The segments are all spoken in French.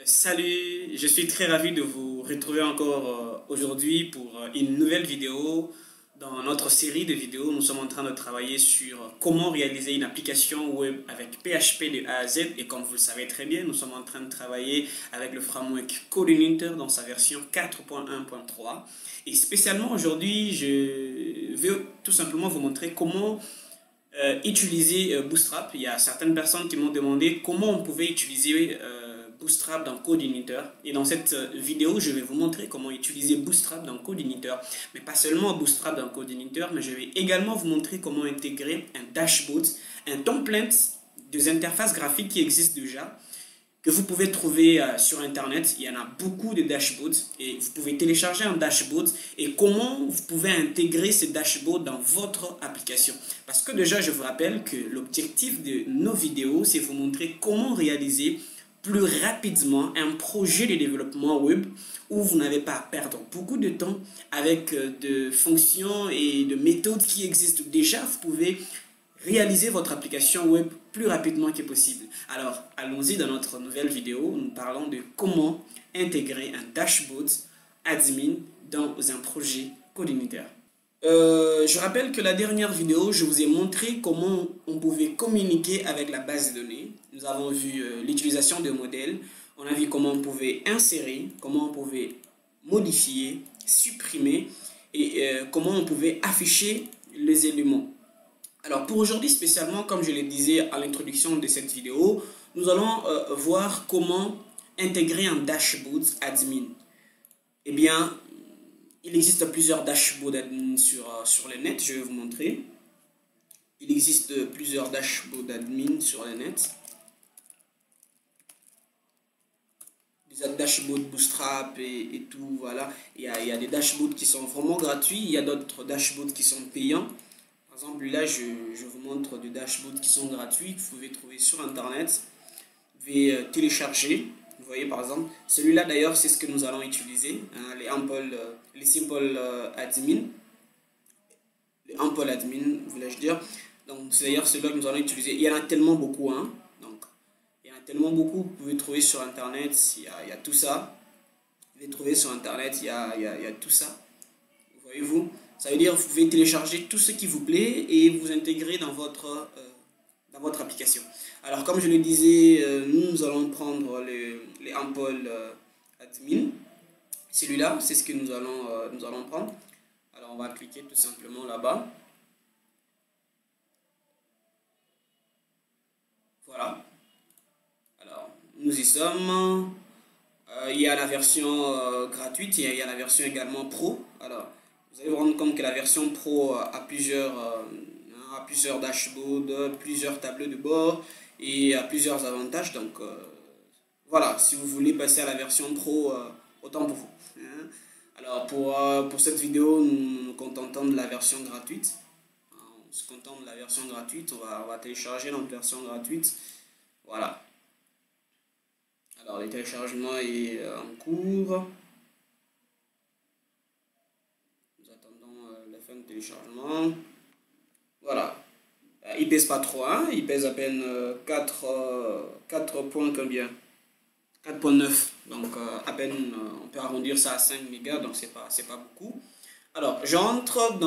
Salut, je suis très ravi de vous retrouver encore aujourd'hui pour une nouvelle vidéo. Dans notre série de vidéos, nous sommes en train de travailler sur comment réaliser une application web avec PHP de A à Z. Et comme vous le savez très bien, nous sommes en train de travailler avec le framework Coordinator dans sa version 4.1.3. Et spécialement aujourd'hui, je veux tout simplement vous montrer comment utiliser Bootstrap. Il y a certaines personnes qui m'ont demandé comment on pouvait utiliser Bootstrap dans Coordinator. Et dans cette vidéo, je vais vous montrer comment utiliser Bootstrap dans Coordinator. Mais pas seulement Bootstrap dans Coordinator, mais je vais également vous montrer comment intégrer un dashboard, un template des interfaces graphiques qui existent déjà, que vous pouvez trouver sur Internet. Il y en a beaucoup de dashboards et vous pouvez télécharger un dashboard et comment vous pouvez intégrer ces dashboards dans votre application. Parce que déjà, je vous rappelle que l'objectif de nos vidéos, c'est vous montrer comment réaliser plus rapidement un projet de développement web où vous n'avez pas à perdre beaucoup de temps avec de fonctions et de méthodes qui existent déjà. Vous pouvez réaliser votre application web plus rapidement que possible. Alors, allons-y dans notre nouvelle vidéo. Nous parlons de comment intégrer un dashboard admin dans un projet Coordinator. Je rappelle que la dernière vidéo, je vous ai montré comment on pouvait communiquer avec la base de données. Nous avons vu l'utilisation de modèles. On a vu comment on pouvait insérer, comment on pouvait modifier, supprimer et comment on pouvait afficher les éléments. Alors pour aujourd'hui spécialement, comme je le disais à l'introduction de cette vidéo, nous allons voir comment intégrer un dashboard admin. Eh bien, il existe plusieurs dashboards admin sur le net, je vais vous montrer. Il existe plusieurs dashboards admin sur le net. Des dashboards Bootstrap et tout, voilà. Il y a des dashboards qui sont vraiment gratuits, il y a d'autres dashboards qui sont payants. Par exemple, là, je vous montre des dashboards qui sont gratuits, que vous pouvez trouver sur Internet. Vous pouvez télécharger. Vous voyez, par exemple, celui-là, d'ailleurs, c'est ce que nous allons utiliser, hein, les simple admin. Les ample admin, voulais-je dire. Donc, c'est d'ailleurs celui-là que nous allons utiliser. Il y en a tellement beaucoup, hein. Donc, il y en a tellement beaucoup. Vous pouvez trouver sur Internet, il y a tout ça. Vous pouvez trouver sur Internet, il y a tout ça. Voyez-vous? Ça veut dire que vous pouvez télécharger tout ce qui vous plaît et vous intégrer dans votre application. Alors, comme je le disais, nous allons prendre les ample admin. Celui-là, c'est ce que nous allons prendre. Alors, on va cliquer tout simplement là-bas. Voilà. Alors, nous y sommes. Il y a la version gratuite, il y a la version également pro. Alors, vous allez vous rendre compte que la version pro a plusieurs dashboards, plusieurs tableaux de bord et a plusieurs avantages. Donc, voilà, si vous voulez passer à la version pro, autant pour vous. Hein. Alors, pour cette vidéo, nous nous contentons de la version gratuite. On se contente de la version gratuite. On va télécharger notre version gratuite. Voilà. Alors, le téléchargement est en cours. Nous attendons la fin du téléchargement. Voilà. Il pèse pas trop, hein? Il pèse à peine 4 points combien? 4.9. Donc, à peine, on peut arrondir ça à 5 mégas, donc c'est pas beaucoup. Alors, j'entre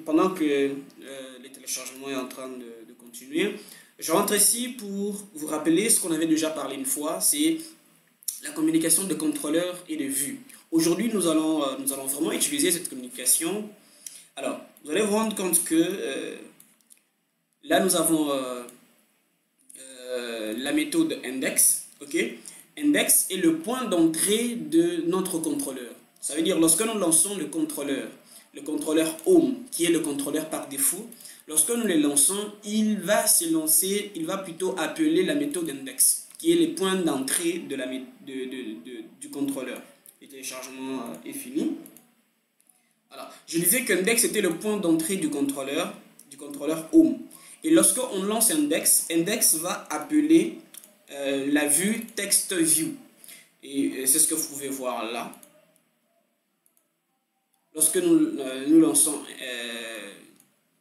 pendant que le téléchargement est en train de continuer, je rentre ici pour vous rappeler ce qu'on avait déjà parlé une fois, c'est la communication de contrôleur et de vue. Aujourd'hui, nous allons vraiment utiliser cette communication. Alors, vous allez vous rendre compte que là, nous avons la méthode index. Ok, index est le point d'entrée de notre contrôleur. Ça veut dire lorsque nous lançons le contrôleur home, qui est le contrôleur par défaut, lorsque nous le lançons, il va plutôt appeler la méthode index, qui est le point d'entrée du contrôleur. Le téléchargement est fini. Alors, je disais qu'index était le point d'entrée du contrôleur home. Et lorsque on lance index va appeler la vue text view. Et c'est ce que vous pouvez voir là. Lorsque nous lançons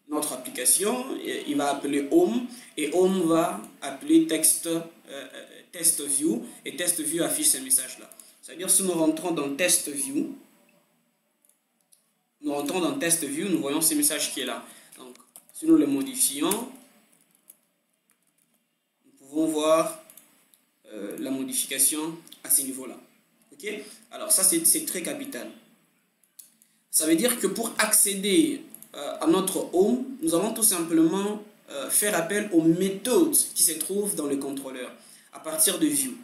notre application, il va appeler home et home va appeler text test view et test view affiche ces messages-là. C'est-à-dire si nous rentrons dans test view, nous voyons ce message qui est là. Donc, si nous le modifions, nous pouvons voir la modification à ce niveau-là. Ok? Alors, ça, c'est très capital. Ça veut dire que pour accéder à notre home, nous allons tout simplement faire appel aux méthodes qui se trouvent dans le contrôleur à partir de view.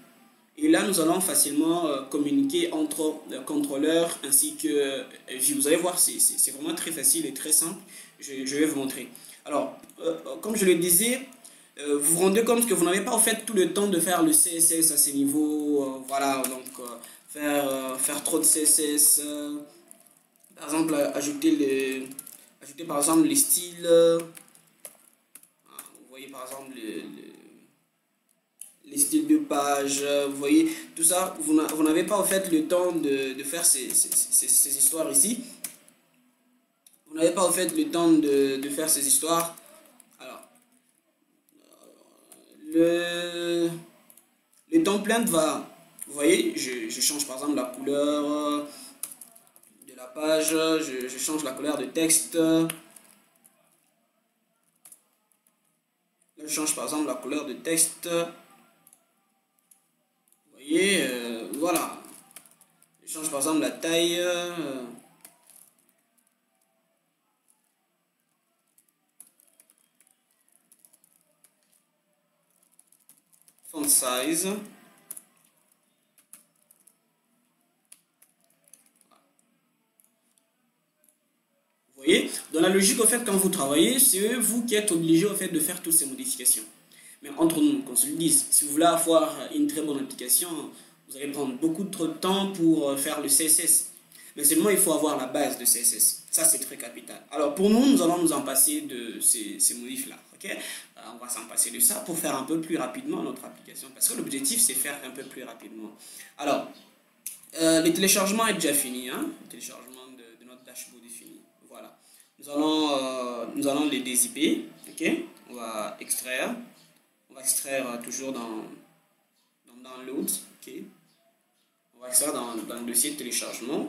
Et là, nous allons facilement communiquer entre le contrôleur ainsi que view. Vous allez voir, c'est vraiment très facile et très simple. Je vais vous montrer. Alors, comme je le disais, vous vous rendez compte que vous n'avez pas en fait tout le temps de faire le CSS à ces niveaux. Voilà, donc faire trop de CSS. Par exemple, ajouter par exemple les styles. Vous voyez par exemple les styles de page, vous voyez, tout ça, vous n'avez pas en fait le temps de faire ces histoires ici. Vous n'avez pas en fait le temps de faire ces histoires. Alors, le template va, vous voyez, je change par exemple la couleur de la page, je change la couleur de texte. Là, je change par exemple la couleur de texte. Et voilà, je change par exemple la taille, font size, vous voyez, dans la logique au fait quand vous travaillez, c'est vous qui êtes obligé au fait de faire toutes ces modifications. Mais entre nous, qu'on se le dise, si vous voulez avoir une très bonne application, vous allez prendre beaucoup trop de temps pour faire le CSS. Mais seulement, il faut avoir la base de CSS. Ça, c'est très capital. Alors, pour nous, nous allons nous en passer de ces modifs-là. Okay? On va s'en passer de ça pour faire un peu plus rapidement notre application. Parce que l'objectif, c'est faire un peu plus rapidement. Alors, le téléchargement est déjà fini. Hein? Le téléchargement de notre dashboard est fini. Voilà. Nous allons les dézipper. Okay? On va extraire. On va extraire toujours dans Download. Ok. On va extraire dans le dossier de téléchargement.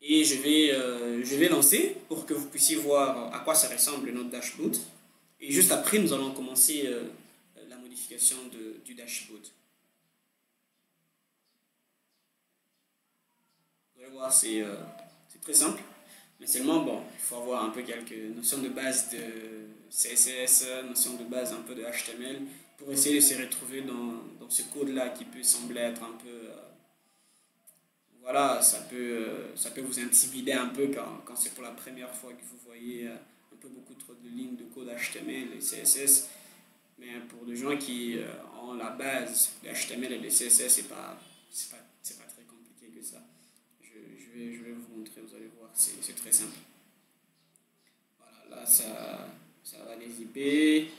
Et je vais lancer pour que vous puissiez voir à quoi ça ressemble notre dashboard. Et juste après, nous allons commencer la modification du dashboard. Vous allez voir, c'est très simple. Mais seulement, bon, il faut avoir un peu quelques notions de base de CSS, notions de base un peu de HTML pour essayer de se retrouver dans ce code-là qui peut sembler être un peu... voilà, ça peut vous intimider un peu quand c'est pour la première fois que vous voyez un peu beaucoup trop de lignes de code HTML et CSS. Mais pour des gens qui ont la base de HTML et de CSS, c'est pas très compliqué que ça. Je vais vous montrer, vous allez voir, c'est très simple. Voilà, là ça va les zipper.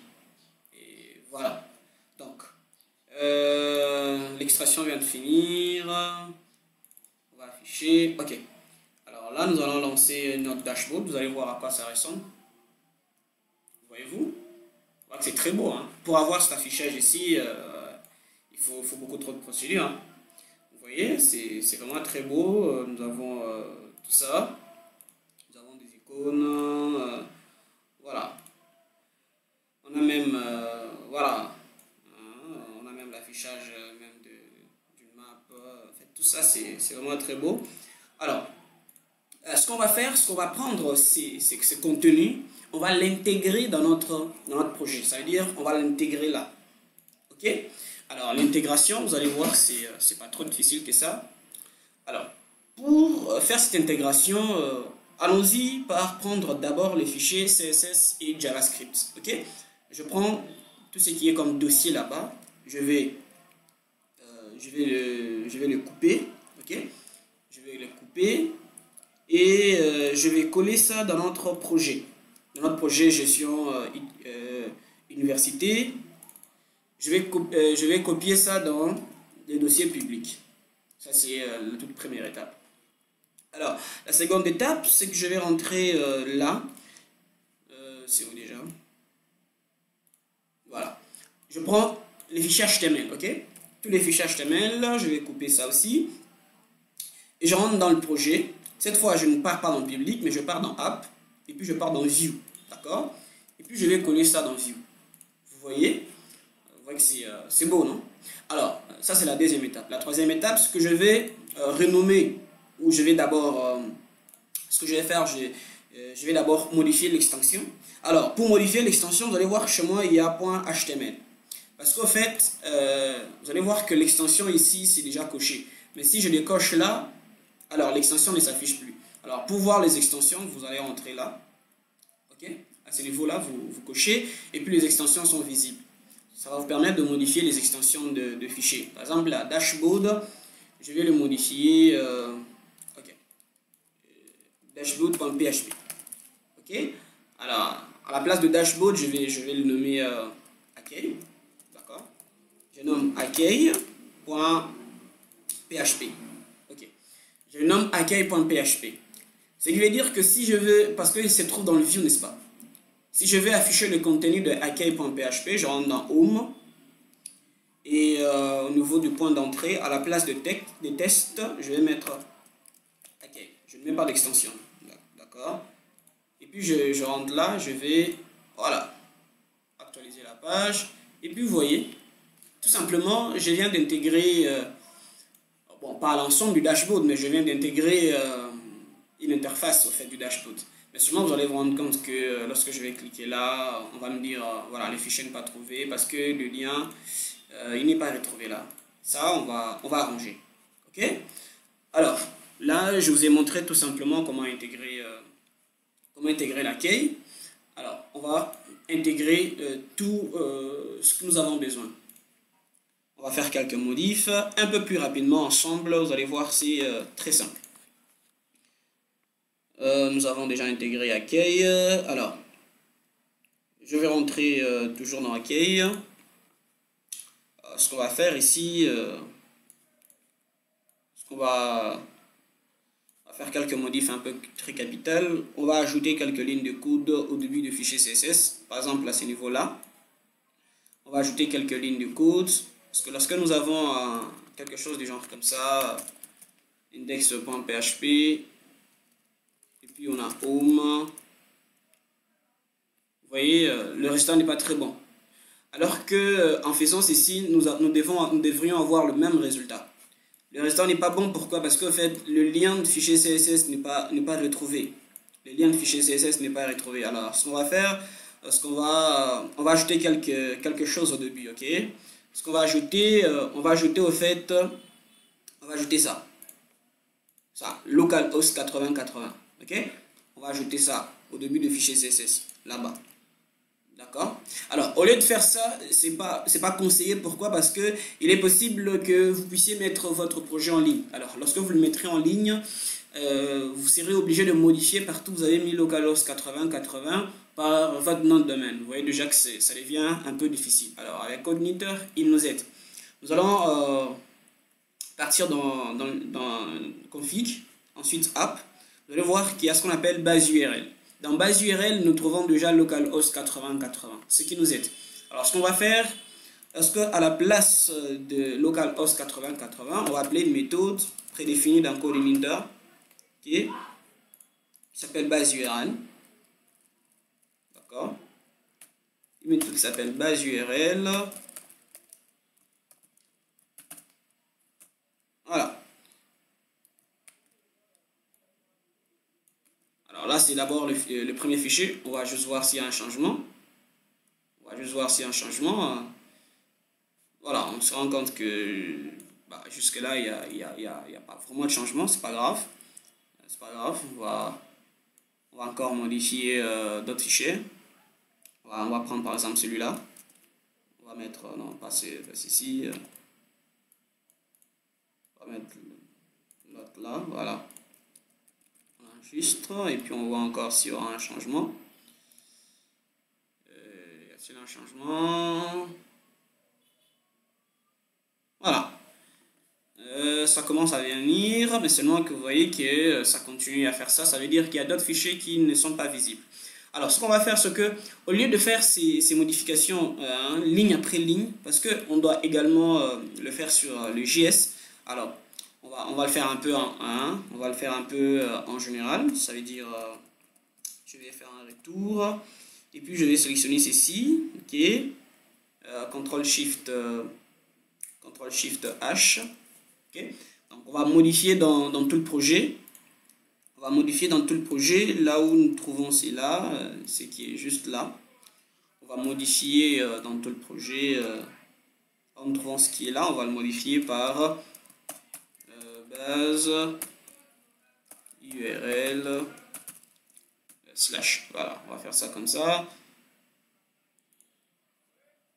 Et voilà. Donc, l'extraction vient de finir. On va afficher. Ok. Alors là, nous allons lancer notre dashboard. Vous allez voir à quoi ça ressemble. Voyez-vous? C'est très beau. Hein. Pour avoir cet affichage ici, il faut beaucoup trop de procédures. Hein. Vous voyez, c'est vraiment très beau. Nous avons tout ça. Nous avons des icônes. Voilà. On a même, voilà. On a même l'affichage même d'une map. En fait, tout ça, c'est vraiment très beau. Alors, ce qu'on va faire, ce qu'on va prendre, c'est ce contenu, on va l'intégrer dans notre projet. Ça veut dire, on va l'intégrer là. Ok? Alors, l'intégration, vous allez voir, c'est pas trop difficile que ça. Alors, pour faire cette intégration, allons-y par prendre d'abord les fichiers CSS et JavaScript. Ok? Je prends tout ce qui est comme dossier là-bas. Je vais le couper. Ok? Je vais le couper. Et je vais coller ça dans notre projet. Dans notre projet gestion université. Je vais copier ça dans les dossiers publics. Ça, c'est la toute première étape. Alors, la seconde étape, c'est que je vais rentrer là. C'est où déjà? Voilà. je prends les fichiers HTML, ok? Tous les fichiers HTML, je vais couper ça aussi. Et je rentre dans le projet. Cette fois, je ne pars pas dans public, mais je pars dans app. Et puis, je pars dans view, d'accord? Et puis, je vais coller ça dans view. Vous voyez? Vous voyez que c'est beau, non? Alors, ça, c'est la deuxième étape. La troisième étape, ce que je vais renommer, ou je vais d'abord... ce que je vais faire, je vais d'abord modifier l'extension. Alors, pour modifier l'extension, vous allez voir que chez moi, il y a .html. Parce qu'au fait, vous allez voir que l'extension ici, c'est déjà coché. Mais si je décoche là, alors l'extension ne s'affiche plus. Alors, pour voir les extensions, vous allez rentrer là. Ok? À ce niveau-là, vous cochez. Et puis, les extensions sont visibles. Ça va vous permettre de modifier les extensions de fichiers. Par exemple, la dashboard, je vais le modifier... dashboard.php. Ok? Alors, à la place de dashboard, je vais le nommer accueil. D'accord? Je nomme accueil.php. Ok. Je nomme accueil.php. Ce qui veut dire que si je veux, parce qu'il se trouve dans le view, n'est-ce pas? Si je veux afficher le contenu de accueil.php, je rentre dans home. Et au niveau du point d'entrée, à la place de test, je vais mettre accueil. Je ne mets pas d'extension. D'accord? Et puis je rentre là, je vais, voilà, actualiser la page. Et puis vous voyez, tout simplement, je viens d'intégrer, bon, pas l'ensemble du dashboard, mais je viens d'intégrer une interface au fait du dashboard. Mais seulement vous allez vous rendre compte que lorsque je vais cliquer là, on va me dire, voilà, les fichiers ne pas trouvés parce que le lien, il n'est pas retrouvé là. Ça, on va arranger. Ok? Alors, là, je vous ai montré tout simplement comment intégrer l'accueil. Alors, on va intégrer tout ce que nous avons besoin. On va faire quelques modifs un peu plus rapidement ensemble. Vous allez voir, c'est très simple. Nous avons déjà intégré accueil. Alors, je vais rentrer toujours dans accueil. Ce qu'on va faire ici, on va faire quelques modifs un peu très capitales. On va ajouter quelques lignes de code au début du fichier CSS. Par exemple, à ce niveau-là, on va ajouter quelques lignes de code. Parce que lorsque nous avons quelque chose du genre comme ça, index.php, et puis on a home, vous voyez, le résultat n'est pas très bon. Alors que en faisant ceci, nous devrions avoir le même résultat. Le résultat n'est pas bon, pourquoi? Parce qu'en fait, le lien de fichier CSS n'est pas retrouvé. Le lien de fichier CSS n'est pas retrouvé. Alors, ce qu'on va faire, on va ajouter quelque chose au début, ok? Ce qu'on va ajouter, on va ajouter ça. Ça, localhost 8080, ok? On va ajouter ça au début du fichier CSS, là-bas. D'accord? Alors, au lieu de faire ça, c'est pas conseillé. Pourquoi? Parce que il est possible que vous puissiez mettre votre projet en ligne. Alors, lorsque vous le mettrez en ligne, vous serez obligé de modifier partout. Vous avez mis localhost 8080 par votre nom de domaine. Vous voyez déjà que ça devient un peu difficile. Alors, avec Cogniter, il nous aide. Nous allons partir dans config, ensuite app. Vous allez voir qu'il y a ce qu'on appelle base URL. Dans base URL, nous trouvons déjà localhost 8080, ce qui nous aide. Alors, ce qu'on va faire, est-ce qu'à la place de localhost 8080, on va appeler une méthode prédéfinie dans Codelinter qui s'appelle base URL. D'accord? Une méthode qui s'appelle base URL. Voilà. Alors là, c'est d'abord le premier fichier. On va juste voir s'il y a un changement. Voilà, on se rend compte que jusque-là, il n'y a pas vraiment de changement. C'est pas grave. On va encore modifier d'autres fichiers. On va prendre par exemple celui-là. On va mettre, non, pas ceci. On va mettre l'autre là, voilà. Enregistre, et puis on voit encore s'il y aura un changement. Y a-t-il un changement? Voilà. Ça commence à venir, mais seulement que vous voyez que ça continue à faire ça. Ça veut dire qu'il y a d'autres fichiers qui ne sont pas visibles. Alors, ce qu'on va faire, c'est que au lieu de faire ces modifications ligne après ligne, parce qu'on doit également le faire sur le JS, alors on va le faire un peu en 1, on va le faire un peu en général. Ça veut dire, je vais faire un retour, et puis je vais sélectionner ceci, ok, CTRL-SHIFT H, ok. Donc on va modifier dans tout le projet. On va modifier dans tout le projet, là où nous trouvons c'est là, ce qui est juste là. On va modifier dans tout le projet, là où nous trouvons ce qui est là, on va le modifier par base URL slash. Voilà, on va faire ça comme ça.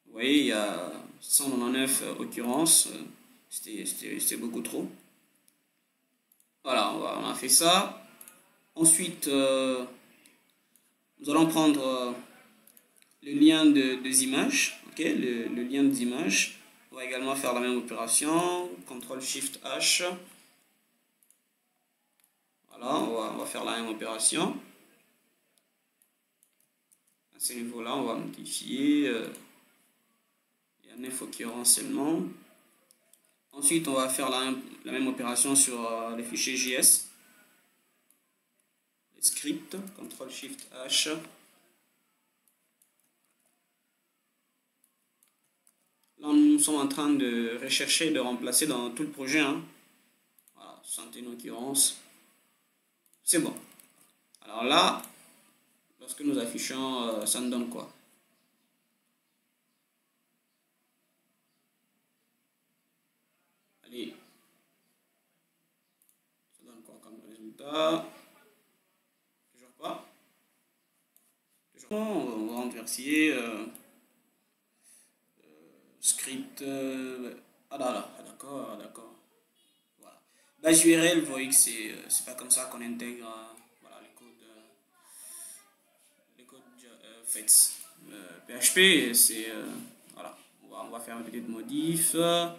Vous voyez, il y a 199 occurrences, c'était beaucoup trop. Voilà, on a fait ça. Ensuite, nous allons prendre le lien des images, ok, le lien des images. On va également faire la même opération, CTRL-SHIFT-H. Voilà, on va faire la même opération. À ce niveau-là, on va modifier. Il y a 9 occurrences seulement. Ensuite, on va faire la même opération sur les fichiers JS. Les scripts, CTRL-SHIFT-H. Là, nous sommes en train de rechercher, de remplacer dans tout le projet. Hein. Voilà, 61 occurrences. C'est bon. Alors là, lorsque nous affichons, ça nous donne quoi? Allez. Ça donne quoi comme résultat? Toujours pas. Toujours pas. On va renverser. Script. Ah là, d'accord, d'accord. Voilà. Base URL, vous voyez que c'est pas comme ça qu'on intègre voilà, les codes faits. PHP, c'est voilà. On va faire une petite modif. On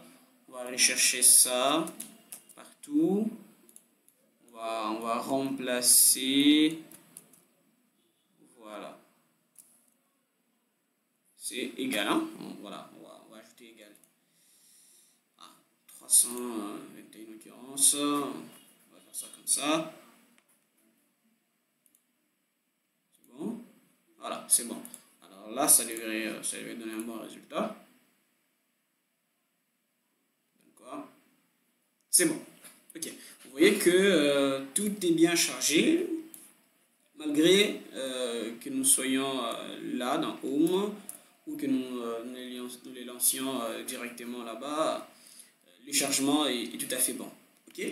va aller chercher ça partout. On va remplacer. Voilà. C'est égal, hein? Voilà, on va ajouter égal. 321 occurrences. On va faire ça comme ça. C'est bon? Voilà, c'est bon. Alors là, ça devrait donner un bon résultat. D'accord. C'est bon. Ok. Vous voyez que tout est bien chargé, malgré que nous soyons là dans Home ou que nous les lancions directement là-bas. Le chargement est tout à fait bon. Ok.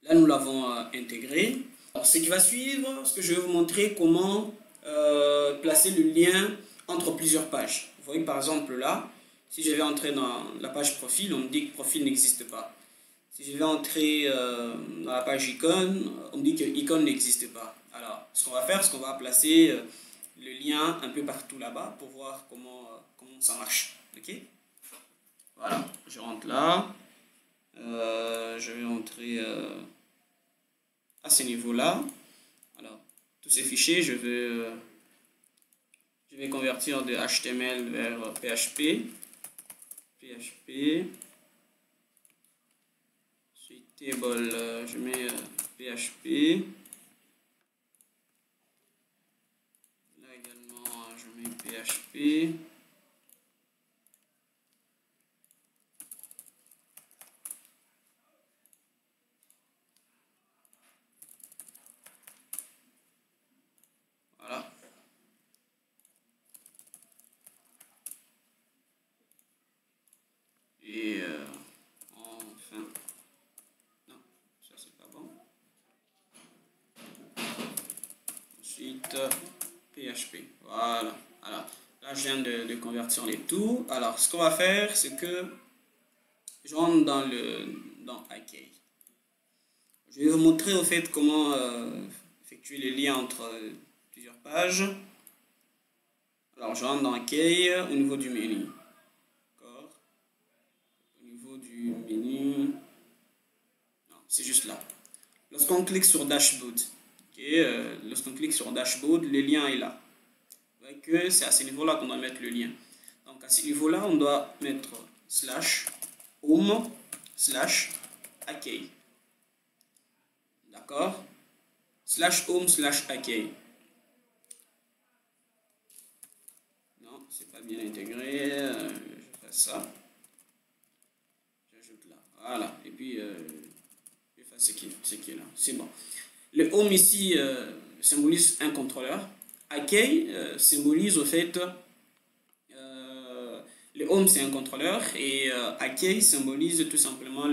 Là, nous l'avons intégré. Alors, ce qui va suivre, c'est que je vais vous montrer comment placer le lien entre plusieurs pages. Vous voyez que par exemple là, si je vais entrer dans la page profil, on me dit que profil n'existe pas. Si je vais entrer dans la page icône, on me dit que icône n'existe pas. Alors, ce qu'on va faire, c'est qu'on va placer le lien un peu partout là-bas pour voir comment ça marche. Ok? Voilà, je rentre là. Je vais rentrer à ce niveau-là. Alors, tous ces fichiers, je vais convertir de HTML vers PHP. PHP. Ensuite, table, je mets PHP. Là également, je mets PHP. Voilà. Et enfin, non, ça c'est pas bon. Ensuite, PHP. Voilà. Alors, là, je viens de convertir les tout. Alors, ce qu'on va faire, c'est que je rentre dans IK. Je vais vous montrer au fait comment effectuer les liens entre plusieurs pages. Alors, je rentre dans IK au niveau du menu. D'accord. Au niveau du menu. Non, c'est juste là. Lorsqu'on clique sur Dashboard, ok, lorsqu'on clique sur Dashboard, le lien est là. Vous voyez que c'est à ce niveau-là qu'on doit mettre le lien. Donc à ce niveau-là, on doit mettre /home /accueil. D'accord? /home /accueil. Non, c'est pas bien intégré. Je fais ça. J'ajoute là. Voilà. Et puis, je fais ce qui est là. C'est bon. Le home ici symbolise un contrôleur. Accueil symbolise au fait le home c'est un contrôleur et accueil symbolise tout simplement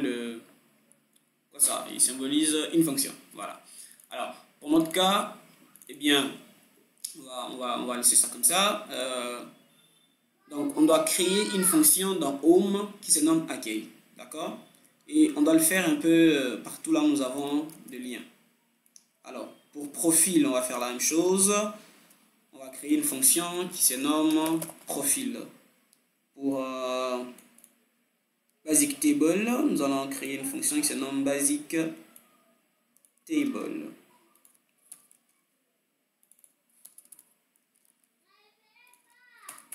quoi ça, il symbolise une fonction. Voilà. Alors pour notre cas, eh bien on va laisser ça comme ça. Donc on doit créer une fonction dans home qui se nomme accueil, d'accord, et on doit le faire un peu partout là où nous avons des liens. Alors pour profil, on va faire la même chose. On va créer une fonction qui se nomme profil. Pour basic table, nous allons créer une fonction qui se nomme basic table.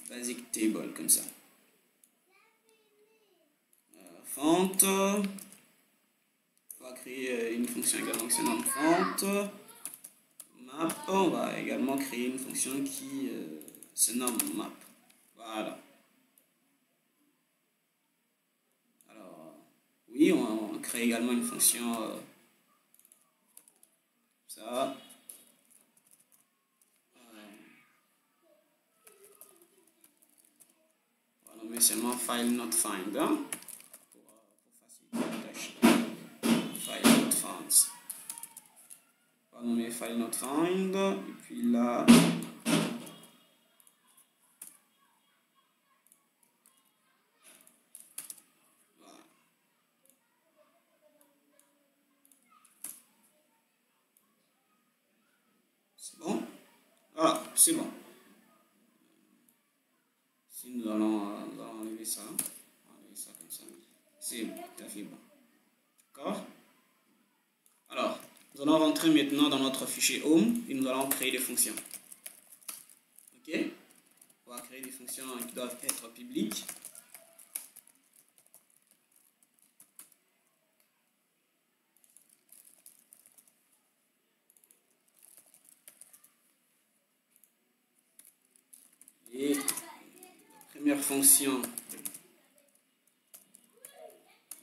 Basic table, comme ça. Font. On va créer une fonction également qui se nomme font. Map, on va également créer une fonction qui se nomme map. Voilà. Alors, oui, on crée également une fonction ça. On va nommer seulement file not find, hein, pour faciliter la tâche. File not found. On va nommer file not find, et puis là. C'est bon? Voilà, c'est bon. Si nous allons enlever ça comme ça. C'est tout à fait bon. D'accord? Alors, nous allons rentrer maintenant dans notre fichier home et nous allons créer des fonctions. Ok? On va créer des fonctions qui doivent être publiques. Et la première fonction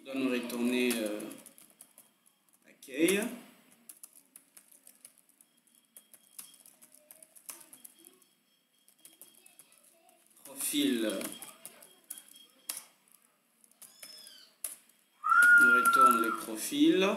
doit nous retourner accueil. Profil nous retourne les profils.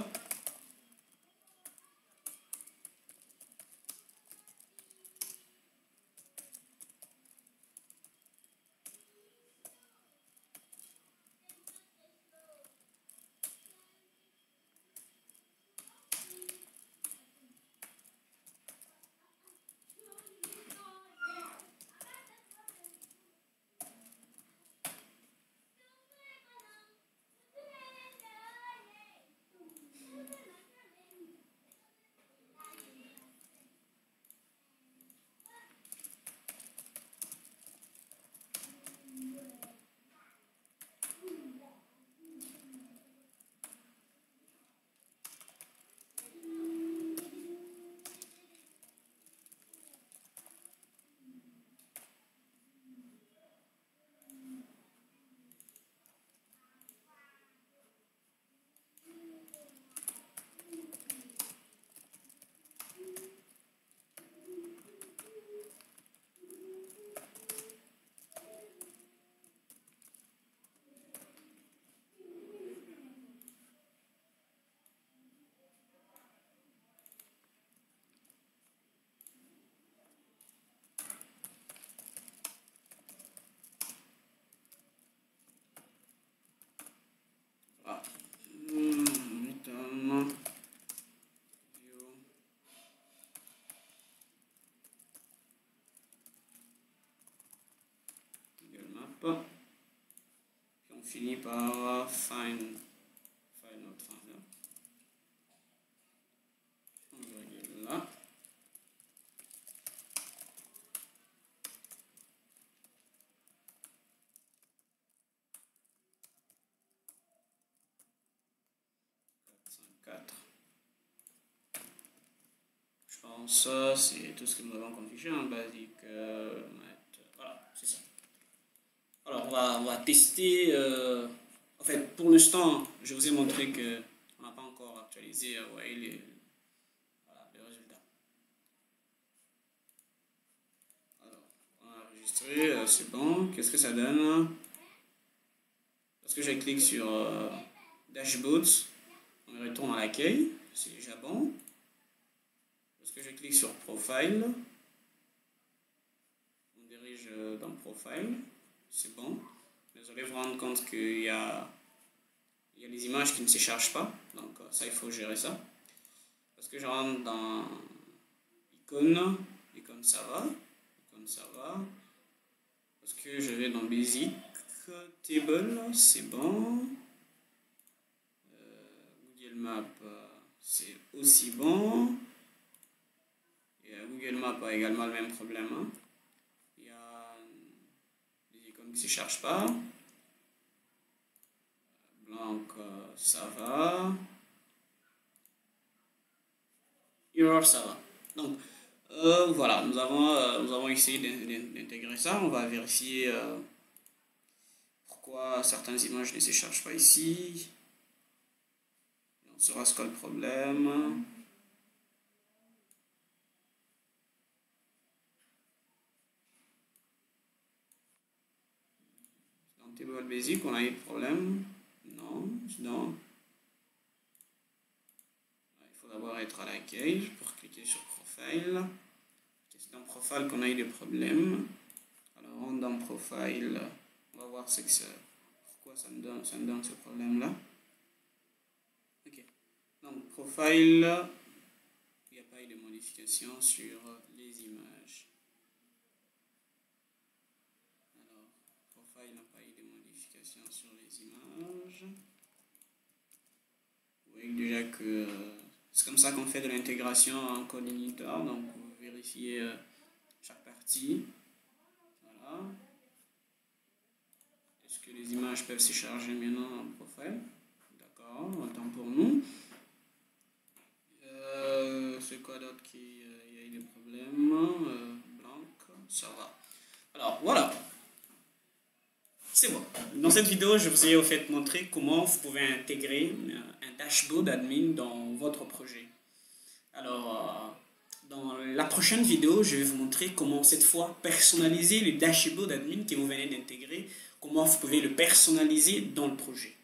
Puis on finit par find not found. On va regarder là. Donc ça, c'est tout ce que nous avons configuré en basique. Voilà, c'est ça. Alors, on va tester. En fait, pour l'instant, je vous ai montré que on n'a pas encore actualisé ouais, voilà, les résultats. Alors, on a enregistré, c'est bon. Qu'est-ce que ça donne? Lorsque je clique sur Dashboards, on me retourne à l'accueil. C'est déjà bon. Lorsque je clique sur Profile, on dirige dans Profile. C'est bon. Mais vous allez vous rendre compte qu'il y a des images qui ne se chargent pas. Donc ça, il faut gérer ça. Parce que je rentre dans icône ça va. Icône ça va. Parce que je vais dans Basic, Table, c'est bon. Google Maps, c'est aussi bon. Et Google Maps a également le même problème. Hein. Il y a des icônes qui ne se chargent pas. Blanc, ça va. Error, ça va. Donc, voilà, nous avons essayé d'intégrer ça. On va vérifier pourquoi certaines images ne se chargent pas ici. Et on saura ce qu'est le problème. Dans Table Basic, on a eu le problème. Non, non. Il faut d'abord être à l'accueil pour cliquer sur Profile. C'est dans Profile qu'on a eu des problèmes. Alors, on rentre dans Profile. On va voir pourquoi ça me donne ce problème-là. Ok. Donc, Profile, il n'y a pas eu de modification sur les images. Alors, Profile n'a pas eu de modification sur les images. Vous voyez déjà que c'est comme ça qu'on fait de l'intégration en code editor. Donc, vous vérifiez chaque partie. Voilà. Est-ce que les images peuvent se charger maintenant en Profile? D'accord, autant pour nous. C'est quoi d'autre qui y a eu des problèmes? Blanc, ça va. Alors, voilà. C'est bon. Dans cette vidéo, je vous ai au fait montré comment vous pouvez intégrer un dashboard admin dans votre projet. Alors, dans la prochaine vidéo, je vais vous montrer comment cette fois personnaliser le dashboard admin que vous venez d'intégrer, comment vous pouvez le personnaliser dans le projet.